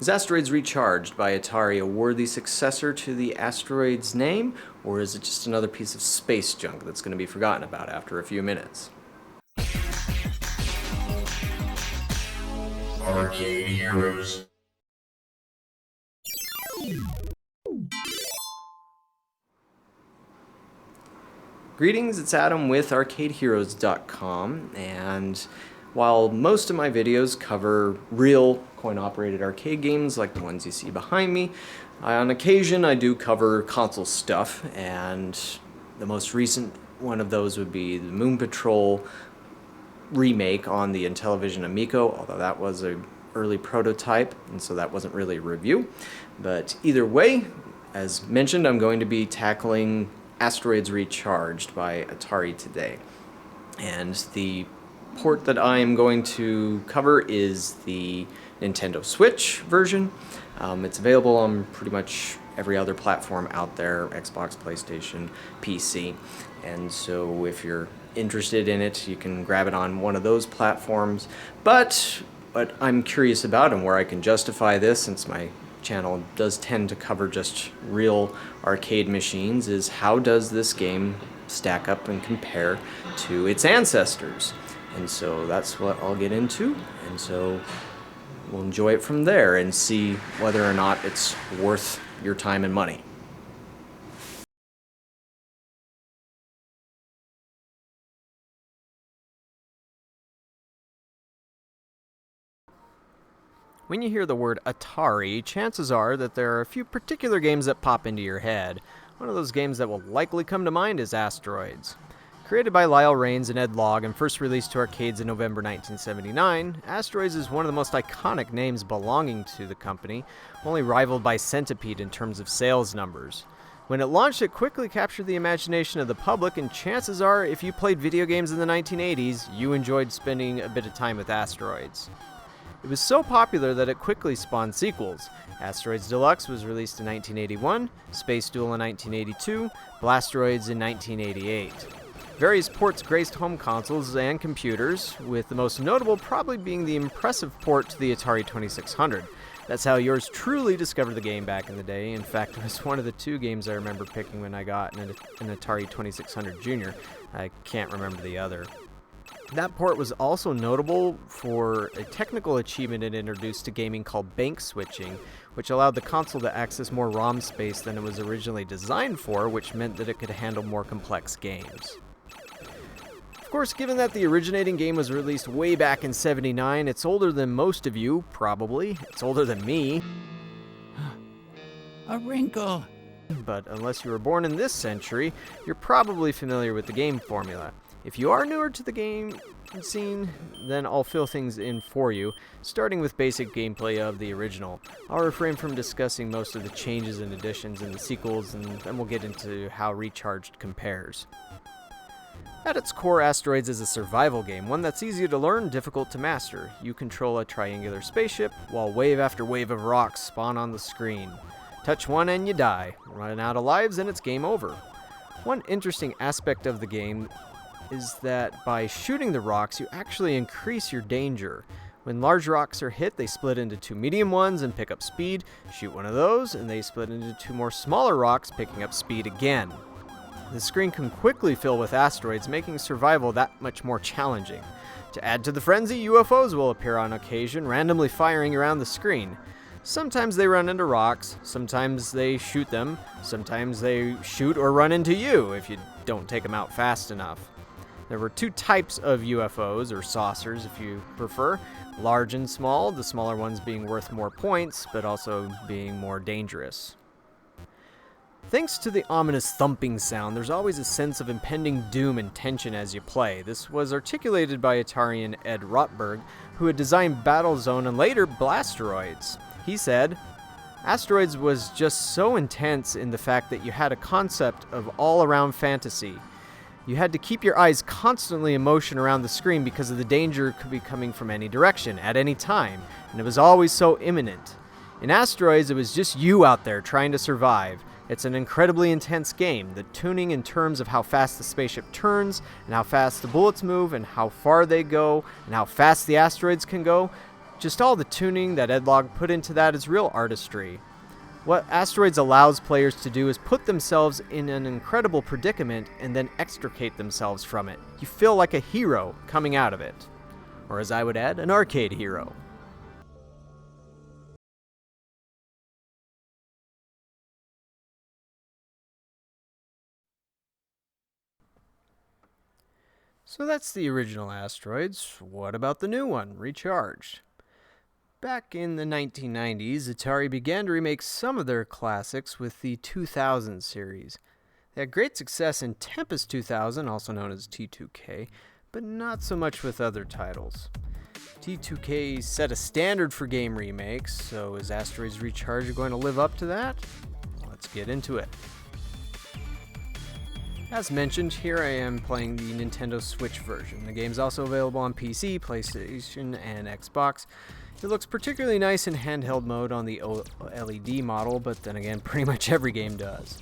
Is Asteroids Recharged by Atari a worthy successor to the Asteroids name, or is it just another piece of space junk that's going to be forgotten about after a few minutes? Arcade Heroes. Greetings, it's Adam with ArcadeHeroes.com, and while most of my videos cover real coin-operated arcade games like the ones you see behind me, on occasion I do cover console stuff, and the most recent one of those would be the Moon Patrol remake on the Intellivision Amico, although that was an early prototype, and so that wasn't really a review. But either way, as mentioned, I'm going to be tackling Asteroids Recharged by Atari today. And the port that I'm going to cover is the Nintendo Switch version. It's available on pretty much every other platform out there, Xbox, PlayStation, PC. And so if you're interested in it, you can grab it on one of those platforms. But what I'm curious about and where I can justify this, since my channel does tend to cover just real arcade machines, is how does this game stack up and compare to its ancestors? And so that's what I'll get into, and so we'll enjoy it from there and see whether or not it's worth your time and money. When you hear the word Atari, chances are that there are a few particular games that pop into your head. One of those games that will likely come to mind is Asteroids. Created by Lyle Raines and Ed Logg and first released to arcades in November 1979, Asteroids is one of the most iconic names belonging to the company, only rivaled by Centipede in terms of sales numbers. When it launched, it quickly captured the imagination of the public, and chances are, if you played video games in the 1980s, you enjoyed spending a bit of time with Asteroids. It was so popular that it quickly spawned sequels. Asteroids Deluxe was released in 1981, Space Duel in 1982, Blasteroids in 1988. Various ports graced home consoles and computers, with the most notable probably being the impressive port to the Atari 2600. That's how yours truly discovered the game back in the day. In fact, it was one of the two games I remember picking when I got an Atari 2600 Junior. I can't remember the other. That port was also notable for a technical achievement it introduced to gaming called bank switching, which allowed the console to access more ROM space than it was originally designed for, which meant that it could handle more complex games. Of course, given that the originating game was released way back in '79, it's older than most of you, probably. It's older than me. A wrinkle. But unless you were born in this century, you're probably familiar with the game formula. If you are newer to the game scene, then I'll fill things in for you, starting with basic gameplay of the original. I'll refrain from discussing most of the changes and additions in the sequels, and then we'll get into how Recharged compares. At its core, Asteroids is a survival game, one that's easy to learn, difficult to master. You control a triangular spaceship, while wave after wave of rocks spawn on the screen. Touch one and you die. Run out of lives and it's game over. One interesting aspect of the game is that by shooting the rocks, you actually increase your danger. When large rocks are hit, they split into two medium ones and pick up speed. Shoot one of those, and they split into two more smaller rocks, picking up speed again. The screen can quickly fill with asteroids, making survival that much more challenging. To add to the frenzy, UFOs will appear on occasion, randomly firing around the screen. Sometimes they run into rocks, sometimes they shoot them, sometimes they shoot or run into you if you don't take them out fast enough. There were two types of UFOs, or saucers if you prefer, large and small, the smaller ones being worth more points, but also being more dangerous. Thanks to the ominous thumping sound, there's always a sense of impending doom and tension as you play. This was articulated by Atarian Ed Rotberg, who had designed Battlezone and later Blasteroids. He said, "Asteroids was just so intense in the fact that you had a concept of all-around fantasy. You had to keep your eyes constantly in motion around the screen because of the danger could be coming from any direction, at any time, and it was always so imminent. In Asteroids, it was just you out there trying to survive. It's an incredibly intense game. The tuning in terms of how fast the spaceship turns, and how fast the bullets move, and how far they go, and how fast the asteroids can go, Just all the tuning that Edlog put into that is real artistry. What Asteroids allows players to do is put themselves in an incredible predicament and then extricate themselves from it. You feel like a hero coming out of it. Or as I would add, an arcade hero. So that's the original Asteroids. What about the new one, Recharged? Back in the 1990s, Atari began to remake some of their classics with the 2000 series. They had great success in Tempest 2000, also known as T2K, but not so much with other titles. T2K set a standard for game remakes, so is Asteroids Recharged going to live up to that? Let's get into it. As mentioned, here I am playing the Nintendo Switch version. The game's also available on PC, PlayStation, and Xbox. It looks particularly nice in handheld mode on the OLED model, but then again, pretty much every game does.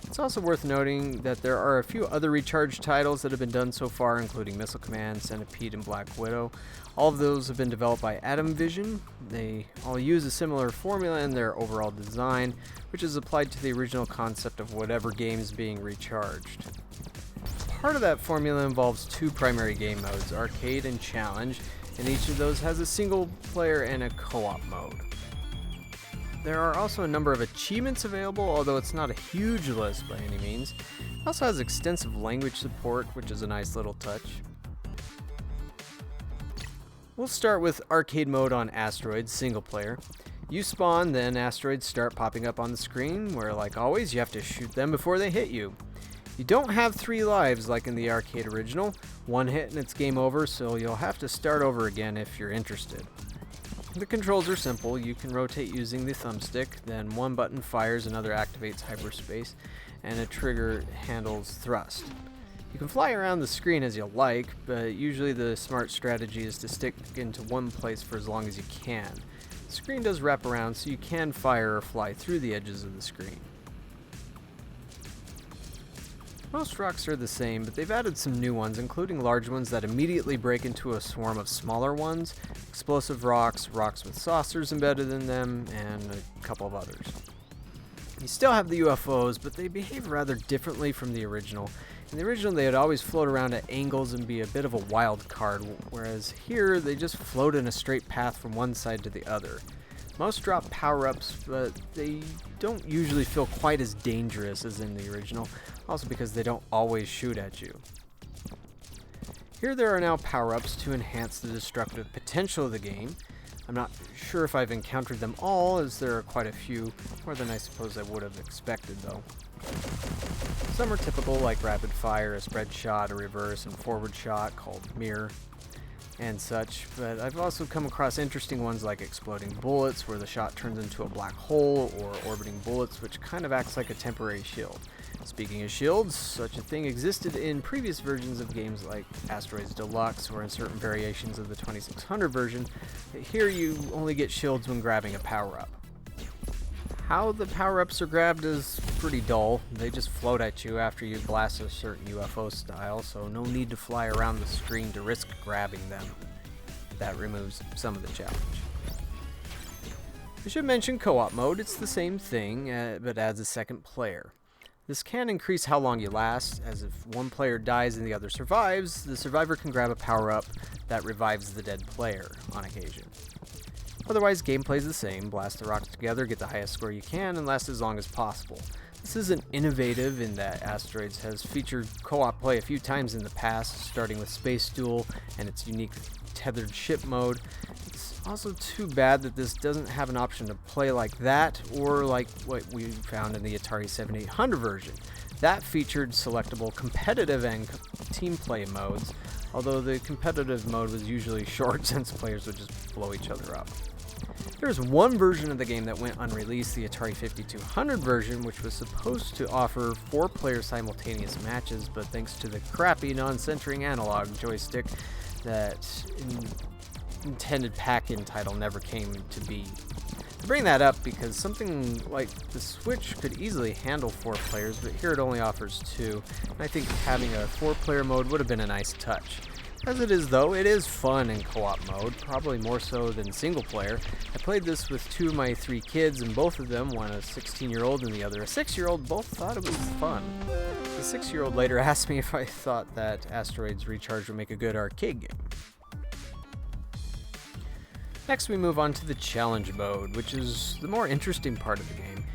It's also worth noting that there are a few other Recharged titles that have been done so far, including Missile Command, Centipede, and Black Widow. All of those have been developed by Atom Vision. They all use a similar formula in their overall design, which is applied to the original concept of whatever game is being recharged. Part of that formula involves two primary game modes, Arcade and Challenge, and each of those has a single player and a co-op mode. There are also a number of achievements available, although it's not a huge list by any means. It also has extensive language support, which is a nice little touch. We'll start with arcade mode on Asteroids, single player. You spawn, then asteroids start popping up on the screen, where like always you have to shoot them before they hit you. You don't have 3 lives like in the arcade original. 1 hit and it's game over, so you'll have to start over again if you're interested. The controls are simple. You can rotate using the thumbstick, then one button fires, another activates hyperspace, and a trigger handles thrust. You can fly around the screen as you like, but usually the smart strategy is to stick into one place for as long as you can. The screen does wrap around, so you can fire or fly through the edges of the screen. Most rocks are the same, but they've added some new ones, including large ones that immediately break into a swarm of smaller ones, explosive rocks, rocks with saucers embedded in them, and a couple of others. You still have the UFOs, but they behave rather differently from the original. In the original, they would always float around at angles and be a bit of a wild card, whereas here, they just float in a straight path from one side to the other. Most drop power-ups, but they don't usually feel quite as dangerous as in the original, also because they don't always shoot at you. Here there are now power-ups to enhance the destructive potential of the game. I'm not sure if I've encountered them all, as there are quite a few, more than I suppose I would have expected though. Some are typical, like rapid fire, a spread shot, a reverse, and forward shot called mirror, and such, but I've also come across interesting ones like exploding bullets, where the shot turns into a black hole, or orbiting bullets, which kind of acts like a temporary shield. Speaking of shields, such a thing existed in previous versions of games like Asteroids Deluxe, or in certain variations of the 2600 version. Here you only get shields when grabbing a power-up. How the power-ups are grabbed is pretty dull. They just float at you after you blast a certain UFO style, so no need to fly around the screen to risk grabbing them. That removes some of the challenge. I should mention co-op mode. It's the same thing, but adds a second player. This can increase how long you last, as if one player dies and the other survives, the survivor can grab a power-up that revives the dead player on occasion. Otherwise, gameplay is the same. Blast the rocks together, get the highest score you can, and last as long as possible. This isn't innovative in that Asteroids has featured co-op play a few times in the past, starting with Space Duel and its unique tethered ship mode. It's also too bad that this doesn't have an option to play like that, or like what we found in the Atari 7800 version. That featured selectable competitive and team play modes, although the competitive mode was usually short since players would just blow each other up. There's one version of the game that went unreleased, the Atari 5200 version, which was supposed to offer 4-player simultaneous matches, but thanks to the crappy non-centering analog joystick, that intended pack-in title never came to be. I bring that up because something like the Switch could easily handle 4 players, but here it only offers 2, and I think having a 4-player mode would have been a nice touch. As it is though, it is fun in co-op mode, probably more so than single player. I played this with 2 of my 3 kids, and both of them, one a 16-year-old and the other a 6-year-old, both thought it was fun. The 6-year-old later asked me if I thought that Asteroids Recharged would make a good arcade game. Next we move on to the challenge mode, which is the more interesting part of the game.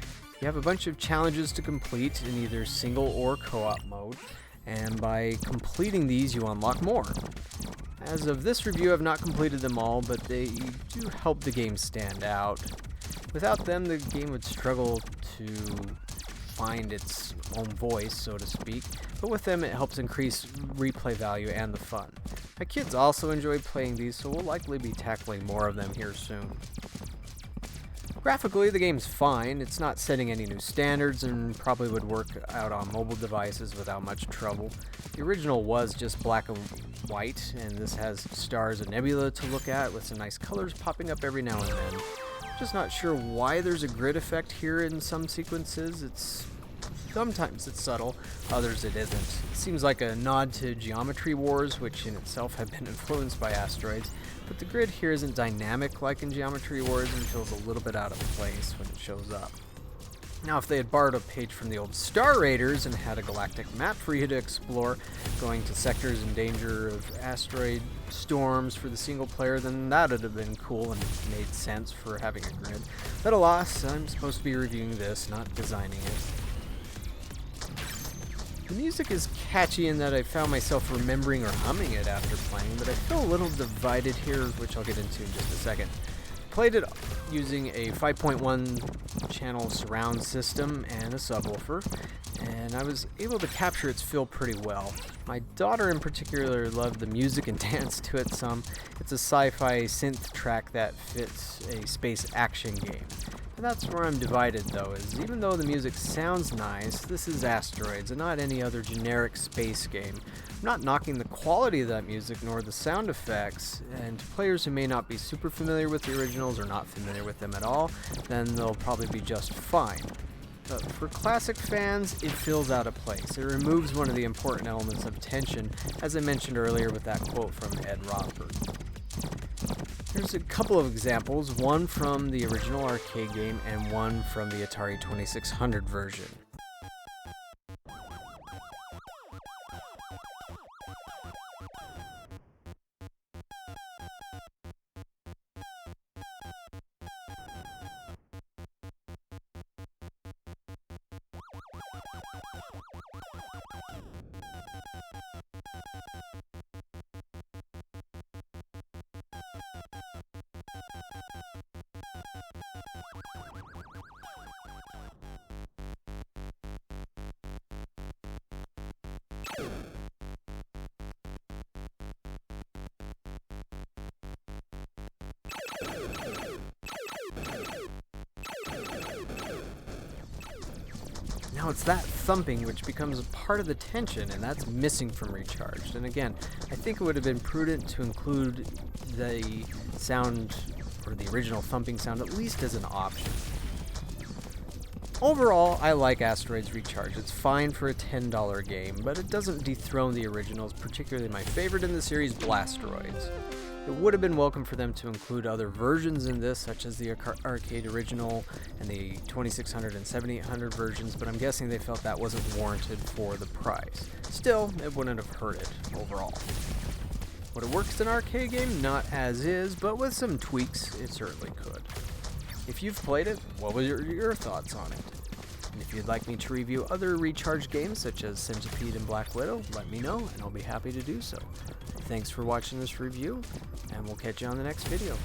You have a bunch of challenges to complete in either single or co-op mode, and by completing these you unlock more. As of this review, I've not completed them all, but they do help the game stand out. Without them, the game would struggle to find its own voice, so to speak, but with them it helps increase replay value and the fun. My kids also enjoy playing these, so we'll likely be tackling more of them here soon. Graphically, the game's fine. It's not setting any new standards and probably would work out on mobile devices without much trouble. The original was just black and white, and this has stars and nebula to look at with some nice colors popping up every now and then. Just not sure why there's a grid effect here in some sequences. Sometimes it's subtle, others it isn't. It seems like a nod to Geometry Wars, which in itself have been influenced by Asteroids, but the grid here isn't dynamic like in Geometry Wars and feels a little bit out of place when it shows up. Now, if they had borrowed a page from the old Star Raiders and had a galactic map for you to explore, going to sectors in danger of asteroid storms for the single player, then that would have been cool and made sense for having a grid. But alas, I'm supposed to be reviewing this, not designing it. The music is catchy in that I found myself remembering or humming it after playing, but I feel a little divided here, which I'll get into in just a second. Played it using a 5.1 channel surround system and a subwoofer, and I was able to capture its feel pretty well. My daughter in particular loved the music and danced to it some. It's a sci-fi synth track that fits a space action game. And that's where I'm divided though, is even though the music sounds nice, this is Asteroids and not any other generic space game. I'm not knocking the quality of that music nor the sound effects, and to players who may not be super familiar with the originals or not familiar with them at all, then they'll probably be just fine. But for classic fans, it feels out of place. It removes one of the important elements of tension, as I mentioned earlier with that quote from Ed Rothberg. There's a couple of examples, one from the original arcade game and one from the Atari 2600 version. Now it's that thumping which becomes a part of the tension, and that's missing from Recharged. And again, I think it would have been prudent to include the sound, or the original thumping sound, at least as an option. Overall, I like Asteroids Recharged. It's fine for a $10 game, but it doesn't dethrone the originals, particularly my favorite in the series, Blasteroids. It would have been welcome for them to include other versions in this, such as the arcade original and the 2600 and 7800 versions, but I'm guessing they felt that wasn't warranted for the price. Still, it wouldn't have hurt it overall. Would it work as an arcade game? Not as is, but with some tweaks, it certainly could. If you've played it, what were your thoughts on it? And if you'd like me to review other Recharged games such as Centipede and Black Widow, let me know and I'll be happy to do so. Thanks for watching this review, and we'll catch you on the next video.